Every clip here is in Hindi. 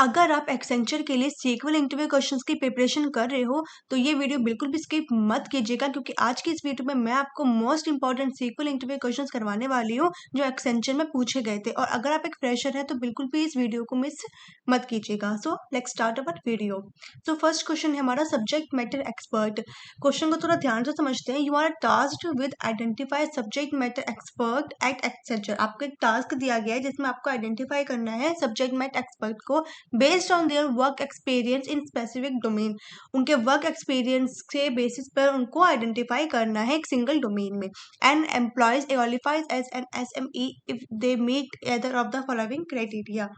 अगर आप एक्सेंचर के लिए सीक्वल इंटरव्यू क्वेश्चंस की प्रिपरेशन कर रहे हो तो ये वीडियो बिल्कुल भी स्किप मत कीजिएगा, क्योंकि आज की इस वीडियो में मैं आपको most important SQL interview questions करवाने वाली हूँ जो एक्सेंचर में पूछे गए थे। और अगर आप एक फ्रेशर है तो बिल्कुल भी इस वीडियो को मिस मत कीजिएगा। So let's start our video. So first question है हमारा सब्जेक्ट मैटर एक्सपर्ट। क्वेश्चन को थोड़ा ध्यान से समझते हैं। You are tasked with identify subject matter expert at Accenture. आपको एक टास्क दिया गया है जिसमें आपको आइडेंटिफाई करना है सब्जेक्ट मैटर एक्सपर्ट को based on their work experience in specific domain. उनके वर्क एक्सपीरियंस के बेसिस पर उनको आइडेंटिफाई करना है एक सिंगल डोमेन में। And employees qualifies as an SME if they meet either of the following criteria.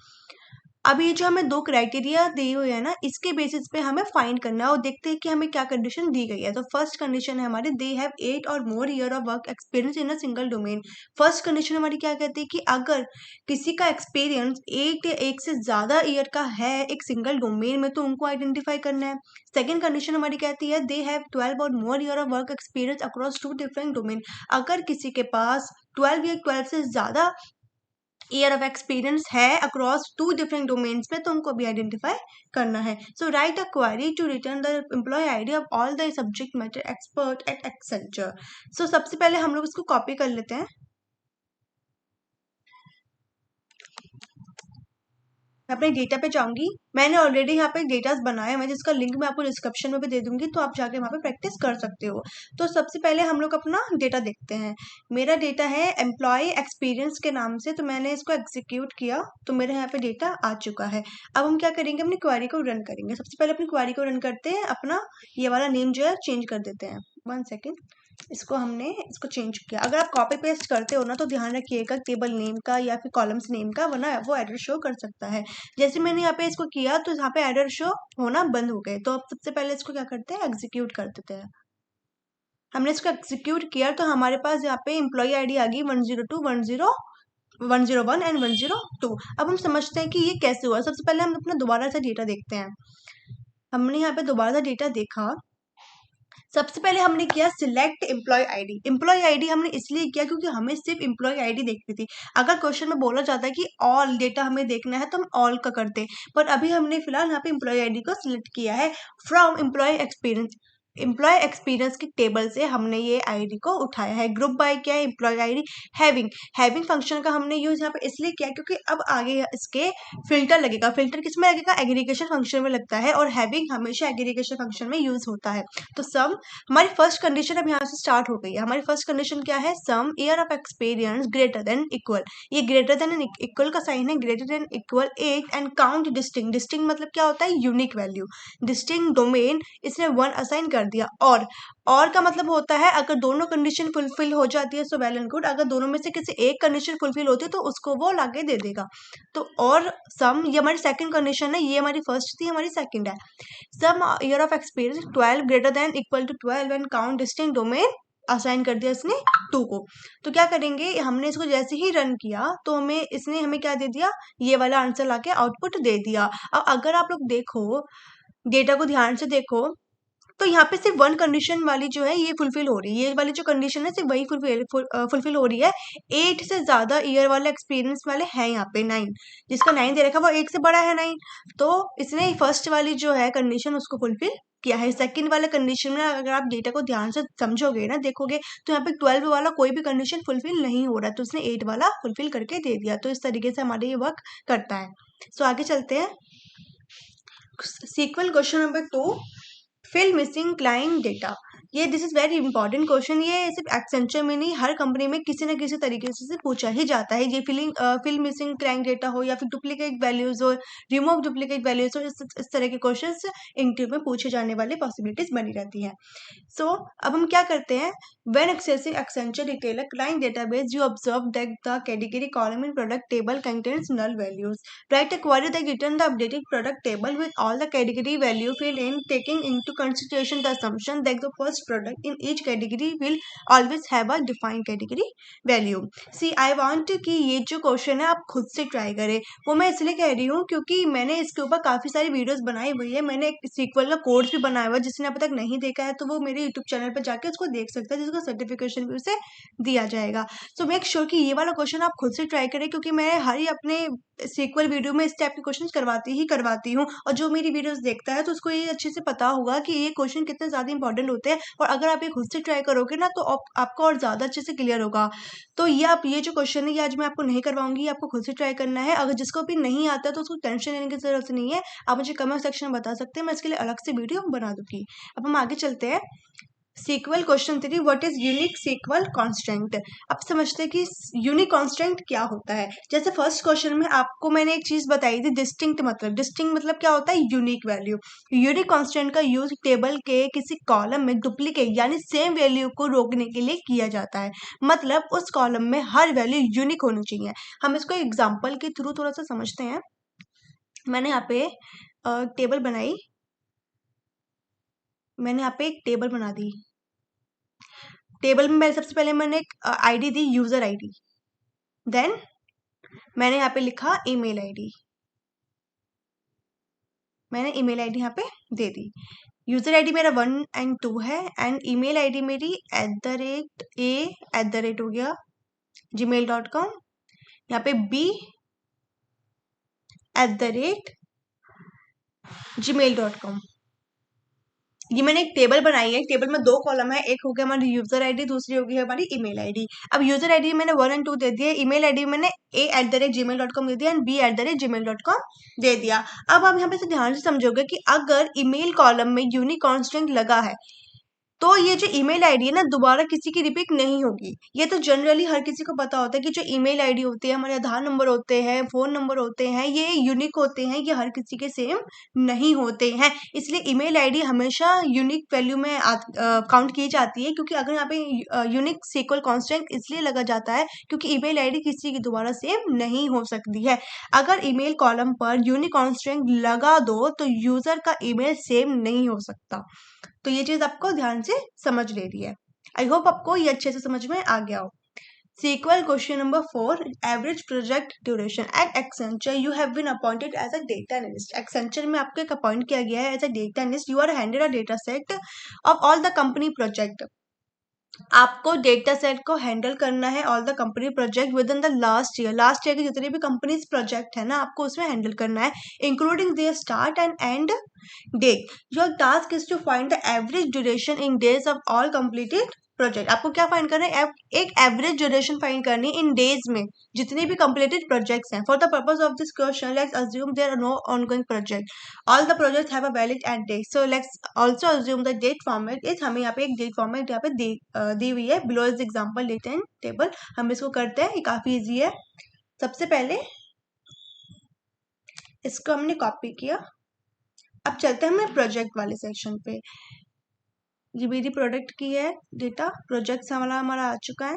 अब ये जो हमें दो क्राइटेरिया दी हुई है ना, इसके बेसिस पे हमें फाइंड करना है और देखते हैं कि हमें क्या कंडीशन दी गई है। तो फर्स्ट कंडीशन है हमारी दे हैव 8 और more year of work experience in a single domain. First condition हमारी क्या कहती है कि अगर किसी का एक्सपीरियंस 8 या 1 से ज़्यादा ईयर का है एक सिंगल डोमेन में तो उनको आइडेंटिफाई करना है। सेकेंड कंडीशन हमारी कहती है दे have 12 or more year of work experience across 2 different domain. अगर किसी के पास 12 या 12 से ज़्यादा ईयर ऑफ एक्सपीरियंस है अक्रॉस 2 डिफरेंट डोमेन्स में तो उनको भी आइडेंटिफाई करना है। So write a query to return the employ ID of all the subject matter expert at Accenture. So सबसे पहले हम लोग इसको कॉपी कर लेते हैं। मैं अपने डेटा पे जाऊंगी। मैंने ऑलरेडी यहाँ पे डेटास बनाए हुए हैं जिसका लिंक मैं आपको डिस्क्रिप्शन में भी दे दूंगी, तो आप जाके वहाँ पे प्रैक्टिस कर सकते हो। तो सबसे पहले हम लोग अपना डेटा देखते हैं। मेरा डेटा है एम्प्लॉय एक्सपीरियंस के नाम से, तो मैंने इसको एग्जीक्यूट किया तो मेरे यहाँ पे डेटा आ चुका है। अब हम क्या करेंगे, अपनी क्वेरी को रन करेंगे। सबसे पहले अपनी क्वेरी को रन करते हैं। अपना ये वाला नेम जो है चेंज कर देते हैं। 1 सेकेंड, हमने इसको चेंज किया। अगर आप कॉपी पेस्ट करते हो ना तो ध्यान रखिएगा टेबल नेम का या फिर कॉलम्स नेम का, वरना वो एरर शो कर सकता है। जैसे मैंने यहाँ पे इसको किया तो यहाँ पे एरर शो होना बंद हो गए। तो अब सबसे पहले इसको क्या करते हैं, एग्जीक्यूट कर देते हैं। हमने इसको एग्जीक्यूट किया तो हमारे पास यहाँ पे एम्प्लॉय आईडी आ गई 102 101 एंड 102। अब हम समझते हैं कि ये कैसे हुआ। सबसे पहले हम अपना दोबारा से डेटा देखते हैं। हमने यहाँ पे दोबारा से डेटा देखा। सबसे पहले हमने किया select employee ID. Employee ID हमने इसलिए किया क्योंकि हमें सिर्फ एम्प्लॉय आईडी देखनी थी। अगर क्वेश्चन में बोला जाता है कि ऑल डेटा हमें देखना है तो हम ऑल का करते, पर अभी हमने फिलहाल यहाँ पे एम्प्लॉय आईडी को सिलेक्ट किया है from employee experience. Employee experience की टेबल से हमने ये आईडी को उठाया है। ग्रुप बाय क्या है, employee ID having. Having function का हमने यूज यहाँ पे इसलिए किया क्योंकि अब आगे इसके फिल्टर लगेगा। फिल्टर किस में लगेगा, एग्रीगेशन फंक्शन में लगता है, और हैविंग हमेशा एग्रीगेशन फंक्शन में यूज होता है। तो सम हमारी फर्स्ट कंडीशन अब यहाँ से स्टार्ट हो गई है। हमारी फर्स्ट कंडीशन क्या है, sum year of experience greater than equal. ये ग्रेटर देन इक्वल का साइन है, greater than equal 8 and count distinct. Distinct मतलब क्या होता है, यूनिक वैल्यू। डिस्टिंक्ट डोमेन इसने 1 असाइन कर दिया। और का मतलब होता है अगर दोनों कंडीशन फुलफिल हो जाती है सो वेल एंड गुड। अगर दोनों में से किसी एक कंडीशन फुलफिल होती है तो उसको वो लाके दे देगा। तो और सम ये हमारी सेकंड कंडीशन है, ये हमारी फर्स्ट थी, हमारी सेकंड है। Sum year of experience 12 greater than equal to 12 and count distinct domain assign कर दिया इसने 2 को। तो क्या करेंगे, हमने इसको जैसे ही रन किया तो इसने हमें क्या दे दिया, ये वाला आंसर लाके आउटपुट दे दिया। अब अगर आप लोग देखो डेटा को ध्यान से देखो तो यहाँ पे सिर्फ 1 कंडीशन वाली जो है ये फुलफिल हो रही है। ये वाली जो कंडीशन है सिर्फ वही फुलफिल हो रही है। 8 से ज्यादा ईयर वाले एक्सपीरियंस वाले हैं यहाँ पे 9, जिसका 9 दे रखा है वो 1 से बड़ा है 9। तो इसने फर्स्ट वाली जो है कंडीशन उसको फुलफिल किया है। सेकंड वाले कंडीशन में अगर आप डेटा को ध्यान से समझोगे ना, देखोगे तो यहाँ पे 12 वाला कोई भी कंडीशन फुलफिल नहीं हो रहा है, तो उसने 8 वाला फुलफिल करके दे दिया। तो इस तरीके से हमारे ये वर्क करता है। सो आगे चलते हैं। SQL question number 2, fill missing client data. ये this is very important question. ये सिर्फ एक्सेंचर में नहीं, हर कंपनी में किसी न किसी तरीके से पूछा ही जाता है। ये फिल मिसिंग क्लाइंट डेटा हो या फिर डुप्लीकेट वैल्यूज हो, रिमूव डुप्लीकेट वैल्यूज हो, इस तरह के क्वेश्चंस इंटरव्यू में पूछे जाने वाले पॉसिबिलिटीज बनी रहती हैं। सो अब हम क्या करते हैं, when accessing Accenture retailer client database you observe that the category column in product table contains null values. Write a query that return the updated product table with all the category value filled in, taking into consideration the assumption that the first product in each category will always have a defined category value. See, I want कि ये जो क्वेश्चन है आप खुद से ट्राई करें। वो मैं इसलिए कह रही हूँ क्योंकि मैंने इसके ऊपर काफ़ी सारी वीडियोस बनाई हुई है। मैंने एक सीक्वल का कोर्स भी बनाया हुआ है, जिसने अब तक नहीं देखा है तो वो मेरे यूट्यूब चैनल पर जाके उसको देख सकता है, जिसका सर्टिफिकेशन भी उसे दिया जाएगा। सो मेक श्योर कि ये वाला क्वेश्चन आप खुद से ट्राई करें, क्योंकि मैं हर ही अपने सीक्वल वीडियो में इस टाइप के क्वेश्चन करवाती हूँ। और जो मेरी वीडियोस देखता है तो उसको ये अच्छे से पता होगा कि ये क्वेश्चन कितने ज़्यादा इंपॉर्टेंट होते हैं, और अगर आप ये खुद से ट्राई करोगे ना तो आपको और ज़्यादा अच्छे से क्लियर होगा। तो ये जो क्वेश्चन है ये आज मैं आपको नहीं करवाऊंगी, आपको खुद से ट्राई करना है। अगर जिसको भी नहीं आता तो उसको टेंशन लेने की जरूरत नहीं है, आप मुझे कमेंट सेक्शन में बता सकते हैं, मैं इसके लिए अलग से वीडियो बना दूंगी। अब हम आगे चलते हैं। SQL question 3, what is unique SQL constant. अब समझते हैं कि यूनिक कांस्टेंट क्या होता है। जैसे फर्स्ट क्वेश्चन में आपको मैंने एक चीज बताई थी, डिस्टिंक्ट मतलब क्या होता है, यूनिक वैल्यू। यूनिक कांस्टेंट का यूज टेबल के किसी कॉलम में डुप्लीकेट यानी सेम वैल्यू को रोकने के लिए किया जाता है। मतलब उस कॉलम में हर वैल्यू यूनिक होनी चाहिए। हम इसको एग्जाम्पल के थ्रू थोड़ा सा समझते हैं। मैंने यहाँ पे टेबल बनाई, मैंने यहाँ पे एक टेबल बना दी। टेबल में सबसे पहले मैंने एक आईडी दी, यूजर आईडी। देन मैंने यहाँ पे लिखा ईमेल आईडी, मैंने ईमेल आईडी यहाँ पे दे दी। यूजर आईडी मेरा 1 और 2 है, एंड ईमेल आईडी मेरी @a हो गया gmail.com, यहाँ पे b @gmail.com। ये मैंने एक टेबल बनाई है। टेबल में 2 कॉलम है, एक हो गया हमारी यूजर आईडी, दूसरी होगी हमारी ईमेल आईडी। अब यूजर आईडी मैंने 1 और 2 दे दिए, ईमेल आईडी मैंने a@gmail.com दे दिया एंड b@gmail.com दे दिया। अब आप यहाँ पे से ध्यान से समझोगे कि अगर ईमेल कॉलम में यूनिक कांस्टेंट लगा है तो ये जो ईमेल आईडी है ना दोबारा किसी की रिपीट नहीं होगी। ये तो जनरली हर किसी को पता होता है कि जो ईमेल आईडी होती है, हमारे आधार नंबर होते हैं, फोन नंबर होते हैं, ये यूनिक होते हैं, ये हर किसी के सेम नहीं होते हैं। इसलिए ईमेल आईडी हमेशा यूनिक वैल्यू में काउंट की जाती है, क्योंकि अगर यहाँ पे यूनिक सीक्वल कांस्टेंट इसलिए लगा जाता है क्योंकि ईमेल आईडी किसी की दोबारा सेम नहीं हो सकती है। अगर ईमेल कॉलम पर यूनिक कांस्टेंट लगा दो तो यूजर का ईमेल सेम नहीं हो सकता। तो ये चीज आपको ध्यान से समझ ले रही है। आई होप आपको ये अच्छे से समझ में आ गया हो। SQL question number 4, average project duration. At Accenture you have been appointed as a data analyst. Accenture में आपको एक अपॉइंट किया गया है as a data analyst. You are handed a data set of all the company project. आपको डेटा सेट को हैंडल करना है all the company project within the last year के जितने भी कंपनीज प्रोजेक्ट है ना आपको उसमें हैंडल करना है, including their start and end date. Your task is to find the average duration in days of all completed project. आपको क्या फाइंड करना है, एक एवरेज ड्यूरेशन फाइंड करनी है इन डेज में जितने भी कंप्लीटेड प्रोजेक्ट्स हैं। For the purpose of this question let's assume there are no ongoing project, all the projects have a valid end date, so let's also assume the date format is, हमें यहाँ पे एक डेट फॉर्मेट यहाँ पे दी हुई है। Below is example date and table. हम इसको करते हैं, ये काफी इजी है। सबसे पहले इसको हमने कॉपी किया। अब चलते हैं हमें प्रोजेक्ट वाले सेक्शन पे। ये मेरी प्रोडक्ट की है डेटा, प्रोजेक्ट हमारा आ चुका है।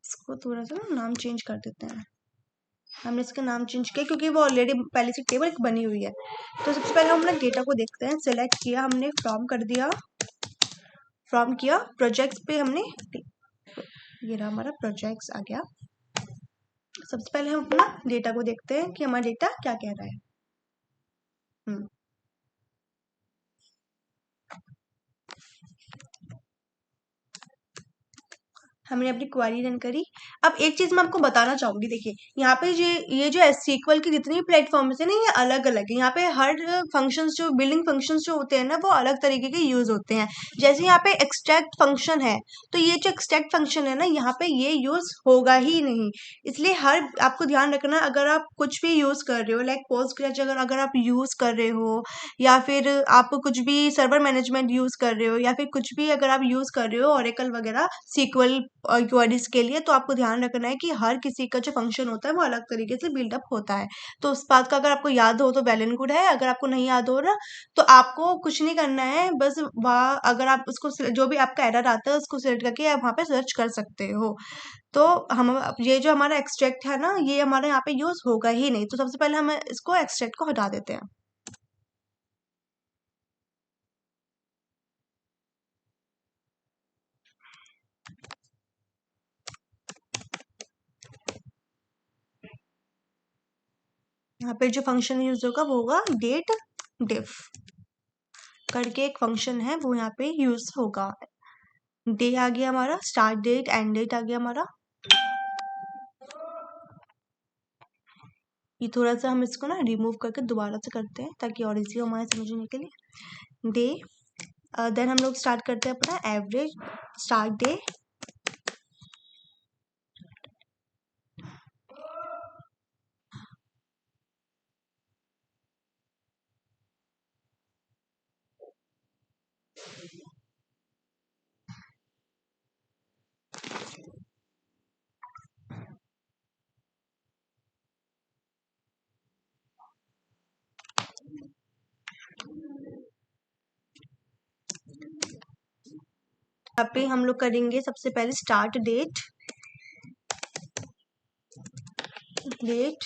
इसको थोड़ा सा नाम चेंज कर देते हैं। हमने इसका नाम चेंज किया क्योंकि वो ऑलरेडी पहले से टेबल एक बनी हुई है। तो सबसे पहले हम अपने डेटा को देखते हैं। सिलेक्ट किया हमने, फ्रॉम कर दिया, फ्रॉम किया, प्रोजेक्ट्स पे हमने, ये रहा हमारा प्रोजेक्ट्स आ गया। सबसे पहले हम अपना डेटा को देखते हैं कि हमारा डेटा क्या कह रहा है। हमने अपनी क्वेरी रन करी। अब एक चीज मैं आपको बताना चाहूंगी, देखिए यहाँ पे ये जो एसक्यूएल की जितनी प्लेटफॉर्म्स है ना ये अलग अलग है। यहाँ पे हर फंक्शंस जो बिल्डिंग फंक्शंस जो होते हैं ना वो अलग तरीके के यूज होते हैं। जैसे यहाँ पे एक्सट्रैक्ट फंक्शन है तो ये जो एक्सट्रैक्ट फंक्शन है ना यहाँ पे ये यूज होगा ही नहीं। इसलिए हर आपको ध्यान रखना, अगर आप कुछ भी यूज कर रहे हो लाइक पोस्टग्रेज अगर आप यूज कर रहे हो, या फिर आप कुछ भी सर्वर मैनेजमेंट यूज कर रहे हो, या फिर कुछ भी अगर आप यूज कर रहे हो ओरेकल वगैरह सीक्वल क्वेरीज के लिए, तो आपको ध्यान रखना है कि हर किसी का जो फंक्शन होता है वो अलग तरीके से बिल्डअप होता है। तो उस बात का अगर आपको याद हो तो वेल एंड गुड है, अगर आपको नहीं याद हो रहा तो आपको कुछ नहीं करना है, बस वहाँ अगर आप उसको जो भी आपका एरर आता है उसको सिलेक्ट करके आप वहाँ पे सर्च कर सकते हो। तो हम ये जो हमारा एक्सट्रैक्ट है ना ये हमारे यहाँ पे यूज होगा ही नहीं। तो सबसे पहले हम इसको एक्सट्रैक्ट को हटा देते हैं। यहाँ पे जो फंक्शन यूज होगा वो होगा डेट डिफ करके एक फंक्शन है, वो यहाँ पे यूज होगा। डे आ गया हमारा, स्टार्ट डेट एंड डेट आ गया हमारा। ये थोड़ा सा हम इसको ना रिमूव करके दोबारा से करते हैं ताकि और इजी हो हमारे समझने के लिए। डे, देन हम लोग स्टार्ट करते हैं अपना एवरेज स्टार्ट डे, यहाँ पे हम लोग करेंगे सबसे पहले start date, date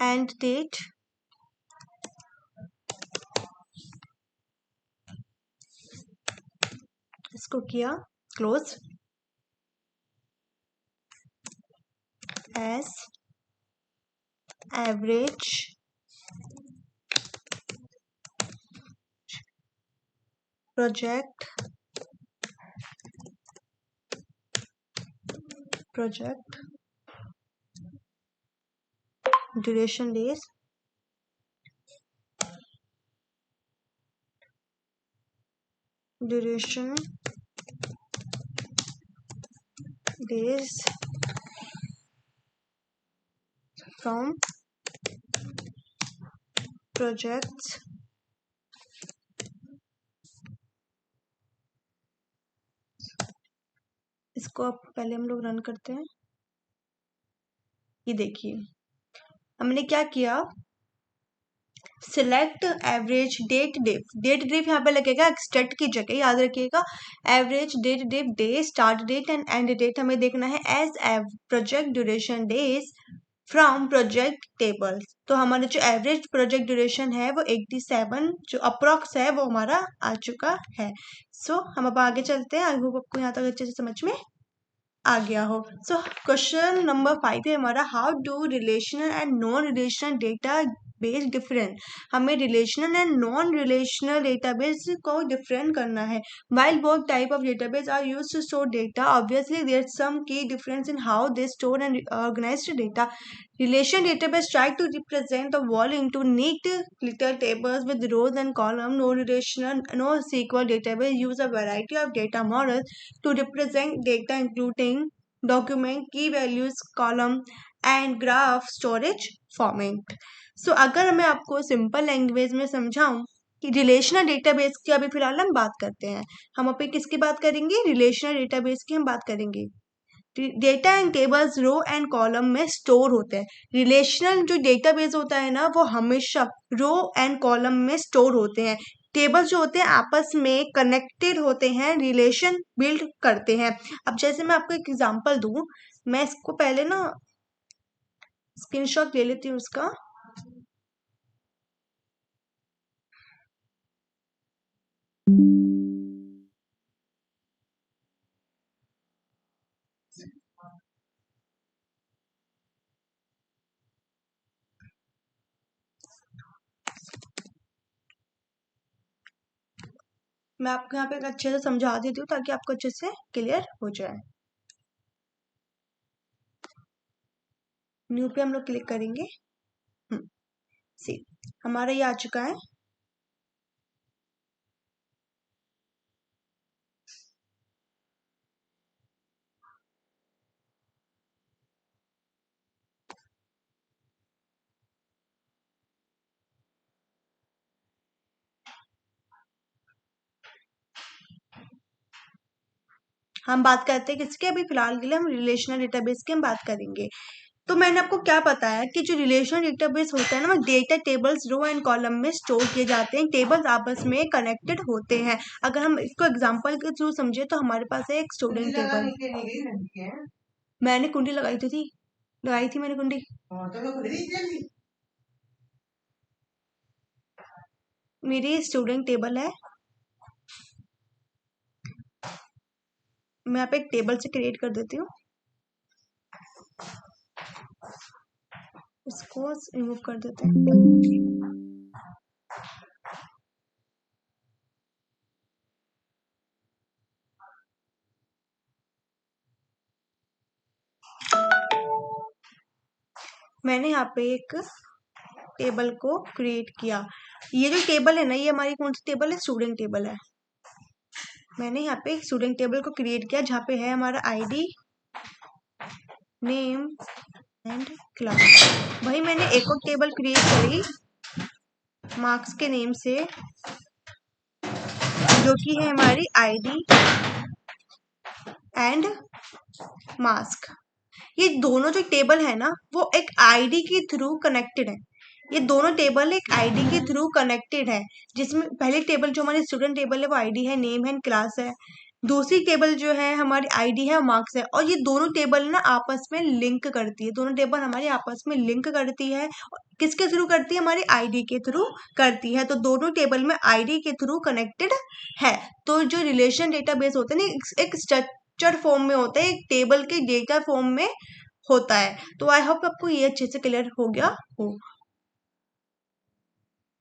end date, इसको किया close, as average project duration days, duration days from projects इसको अब पहले हम लोग रन करते हैं। ये देखिए हमने क्या किया, सिलेक्ट एवरेज डेट डिफ यहाँ पे लगेगा एक्सटेट की जगह, याद रखिएगा। Average date diff day, start date end end date हमें देखना है as project duration days from project table. तो हमारा जो एवरेज प्रोजेक्ट ड्यूरेशन है वो 87 जो अप्रॉक्स है वो हमारा आ चुका है। सो हम अब आगे चलते हैं। आई होप आपको यहाँ तक अच्छे से समझ में आ गया हो। सो क्वेश्चन नंबर 5 है हमारा, how do relational and non relational database different. हमें relational and non relational database को डिफरेंट करना है। While both type of database are used to store data, obviously there's some key difference in how they store and organize the data. Relation database try to represent the wall into neat little tables with rows and columns. NoSQL database use a variety of data models to represent data, including document, key values, column and graph storage format. So अगर मैं आपको सिंपल लैंग्वेज में समझाऊं कि रिलेशनल डेटाबेस की अभी फिलहाल हम बात करते हैं, हम अभी किसकी बात करेंगे, रिलेशनल डेटाबेस की हम बात करेंगे। Data and tables row and column में स्टोर होते हैं। रिलेशनल जो डेटाबेस होता है ना वो हमेशा रो एंड कॉलम में स्टोर होते हैं। टेबल्स जो होते हैं आपस में कनेक्टेड होते हैं, रिलेशन बिल्ड करते हैं। अब जैसे मैं आपको एक एग्जांपल दूं, मैं इसको पहले ना स्क्रीनशॉट ले लेती हूँ उसका। मैं आपको यहाँ पे अच्छे से समझा देती हूँ ताकि आपको अच्छे से क्लियर हो जाए। न्यू पे हम लोग क्लिक करेंगे। सी हमारा ये आ चुका है। हम बात करते हैं किसके, अभी फिलहाल के लिए हम रिलेशनल डेटाबेस की हम बात करेंगे। तो मैंने आपको क्या बताया कि जो रिलेशनल डेटाबेस होता है ना, data tables row and column में स्टोर किए जाते हैं, टेबल्स आपस में कनेक्टेड होते हैं। अगर हम इसको एग्जांपल के थ्रू समझे तो हमारे पास है एक स्टूडेंट टेबल। मैंने कुंडी लगाई थी मैंने कुंडी। मेरी स्टूडेंट टेबल है, मैं यहाँ पे एक टेबल से क्रिएट कर देती हूँ। इसको रिमूव कर देते हैं। मैंने यहाँ पे एक टेबल को क्रिएट किया। ये जो टेबल है ना, ये हमारी कौन सी टेबल है? स्टूडेंट टेबल है। मैंने यहाँ पे एक स्टूडेंट टेबल को क्रिएट किया जहाँ पे है हमारा आईडी, नेम एंड क्लास। वही मैंने एक और टेबल क्रिएट करी मार्क्स के नेम से, जो कि है हमारी आईडी एंड मास्क। ये दोनों जो टेबल है ना, वो एक आईडी के थ्रू कनेक्टेड है। ये दोनों टेबल एक आईडी के थ्रू कनेक्टेड है, जिसमें पहली टेबल जो हमारी स्टूडेंट टेबल है वो आईडी है, नेम है, क्लास है। दूसरी टेबल जो है हमारी आईडी है, मार्क्स है। और ये दोनों टेबल ना आपस में लिंक करती है, दोनों टेबल हमारी आपस में लिंक करती है। किसके थ्रू करती है? हमारी आईडी के थ्रू करती है। तो दोनों टेबल में आईडी के थ्रू कनेक्टेड है। तो जो रिलेशन डेटाबेस होते हैं ना, एक स्ट्रक्चर फॉर्म में होता है, एक टेबल के डेटा फॉर्म में होता है। तो आई होप आपको ये अच्छे से क्लियर हो गया हो।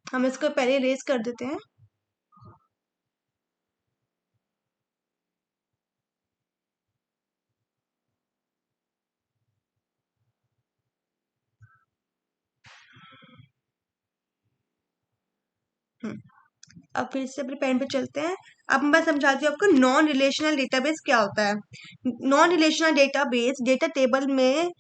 हम इसको पहले इरेज कर देते हैं। अब फिर से अपने पेन पे चलते हैं। अब मैं समझाती हूँ आपको नॉन रिलेशनल डेटाबेस क्या होता है। Non relational database data table में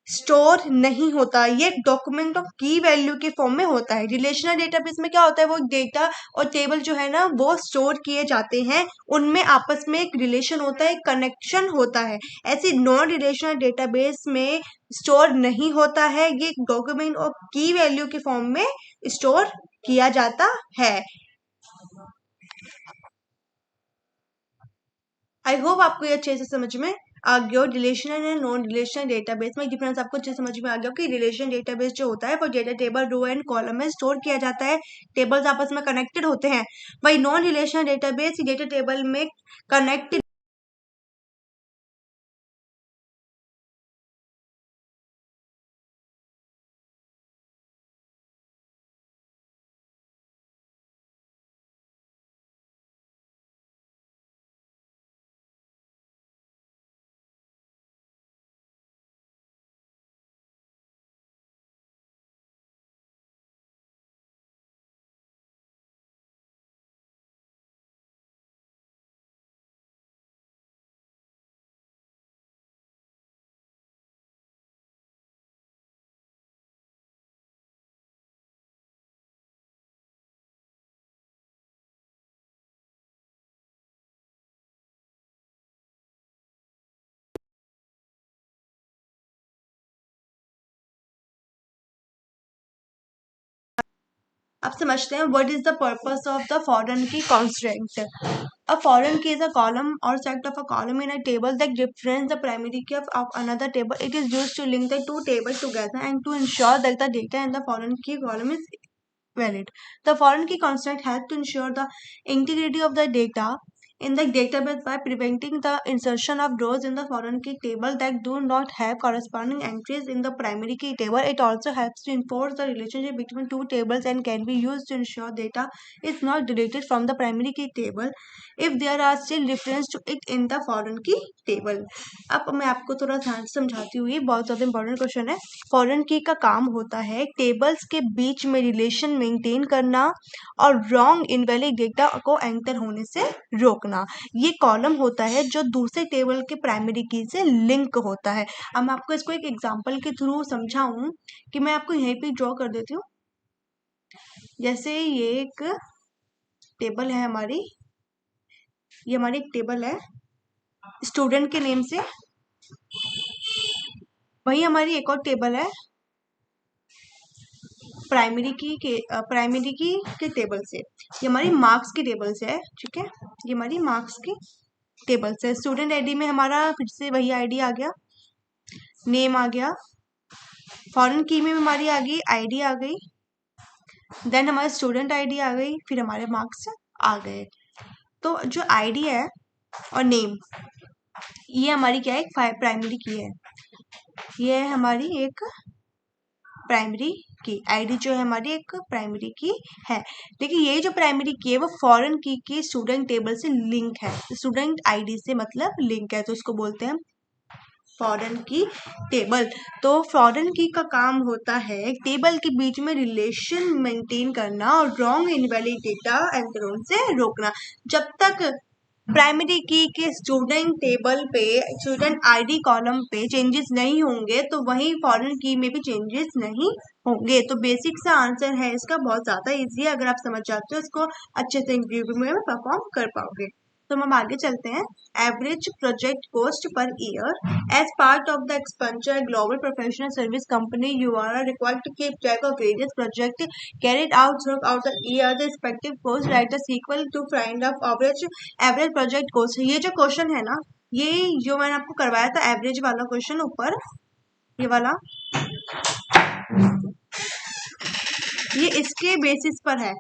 स्टोर नहीं होता, ये डॉक्यूमेंट ऑफ की वैल्यू के फॉर्म में होता है। रिलेशनल डेटाबेस में क्या होता है? वो डेटा और टेबल जो है ना, वो स्टोर किए जाते हैं, उनमें आपस में एक रिलेशन होता है, एक कनेक्शन होता है। ऐसे नॉन रिलेशनल डेटाबेस में स्टोर नहीं होता है, ये डॉक्यूमेंट ऑफ की वैल्यू के फॉर्म में स्टोर किया जाता है। आई होप आपको ये अच्छे से समझ में आ गया हो। Relational and non relational database में डिफरेंस आपको अच्छे से समझ में आ गया हो कि रिलेशन डेटाबेस जो होता है वो data table row and column में स्टोर किया जाता है, टेबल्स आपस में कनेक्टेड होते हैं। वही non relational database data table में कनेक्टेड अब समझते हैं what is the purpose of the foreign की constraint. A foreign key is a column or set of a column in a table that represents the primary key of another table. It is used to link the two tables together and to ensure that the data in the foreign key column is valid. The foreign key constraint helps to ensure the integrity of the data in the database by preventing the insertion of rows in the foreign key table that do not have corresponding entries in the primary key table. It also helps to enforce the relationship between two tables and can be used to ensure data is not deleted from the primary key table if there are still reference to it in the foreign key table. अब मैं आपको थोड़ा ध्यान से समझाती हूँ, ये बहुत ज़्यादा इंपॉर्टेंट क्वेश्चन है। फॉरेन की का काम होता है टेबल्स के बीच में रिलेशन मेंटेन करना और रॉन्ग इनवैलिड डेटा को एंटर होने से रोकना। ये कॉलम होता है जो दूसरे टेबल के प्राइमरी की से लिंक होता है। अब मैं आपको इसको एक एग्जांपल के थ्रू समझाऊं कि मैं आपको यहीं पे ड्रॉ कर देती हूँ। जैसे ये एक टेबल है हमारी, ये हमारी एक टेबल है स्टूडेंट के नेम से। वही हमारी एक और टेबल है प्राइमरी की के टेबल से। ये हमारी मार्क्स की टेबल से है, ठीक है। ये हमारी मार्क्स की टेबल से। स्टूडेंट आईडी में हमारा फिर से वही आईडी आ गया, नेम आ गया, फॉरेन की में हमारी आ गई आईडी आ गई, देन हमारी स्टूडेंट आईडी आ गई, फिर हमारे मार्क्स आ गए। तो जो आईडी है और नेम, ये हमारी क्या है? एक प्राइमरी की है। ये है हमारी एक प्राइमरी की। आईडी जो है हमारी एक प्राइमरी की है। देखिए ये जो प्राइमरी की है वो फॉरेन की के स्टूडेंट टेबल से लिंक है। स्टूडेंट आईडी से मतलब लिंक है, तो उसको बोलते हैं फॉरेन की टेबल। तो फॉरेन की का काम होता है टेबल के बीच में रिलेशन मेंटेन करना और रॉन्ग इनवैलिड डेटा एंटर से रोकना। जब तक प्राइमरी की के स्टूडेंट टेबल पे स्टूडेंट आईडी कॉलम पे चेंजेस नहीं होंगे तो वहीं फॉरेन की में भी चेंजेस नहीं होंगे। तो बेसिक सा आंसर है इसका, बहुत ज़्यादा इजी है। अगर आप समझ जाते हो इसको अच्छे से इंटरव्यू में परफॉर्म कर पाओगे। तो हम आगे चलते हैं। Average project cost per year as part of the Accenture global professional service company you are required to keep track of various project carried out throughout the year the respective course write a sequel to find of average project cost। ये जो क्वेश्चन है ना, ये जो मैंने आपको करवाया था एवरेज वाला क्वेश्चन ऊपर, ये वाला, ये इसके बेसिस पर है,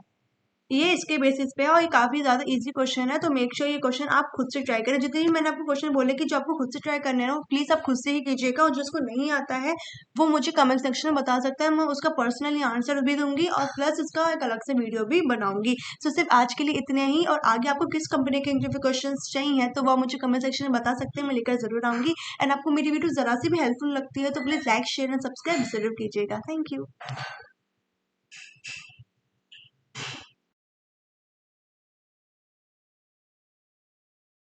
ये इसके बेसिस पे है और ये काफी ज्यादा इजी क्वेश्चन है। तो मेक श्योर ये क्वेश्चन आप खुद से ट्राई करें। जितने भी मैंने आपको क्वेश्चन बोले कि जो आपको खुद से ट्राई करने हैं ना, प्लीज आप खुद से ही कीजिएगा। और जिसको नहीं आता है वो मुझे कमेंट सेक्शन में बता सकता है, मैं उसका पर्सनली आंसर भी दूंगी और प्लस इसका एक अलग से वीडियो भी बनाऊंगी। तो सिर्फ आज के लिए इतने ही, और आगे आपको किस कंपनी के इंटरव्यू क्वेश्चन चाहिए तो वो मुझे कमेंट सेक्शन में बता सकते हैं, मैं लेकर जरूर आऊंगी। एंड आपको मेरी वीडियो जरा सी भी हेल्पफुल लगती है तो please like share and subscribe जरूर कीजिएगा। Thank you.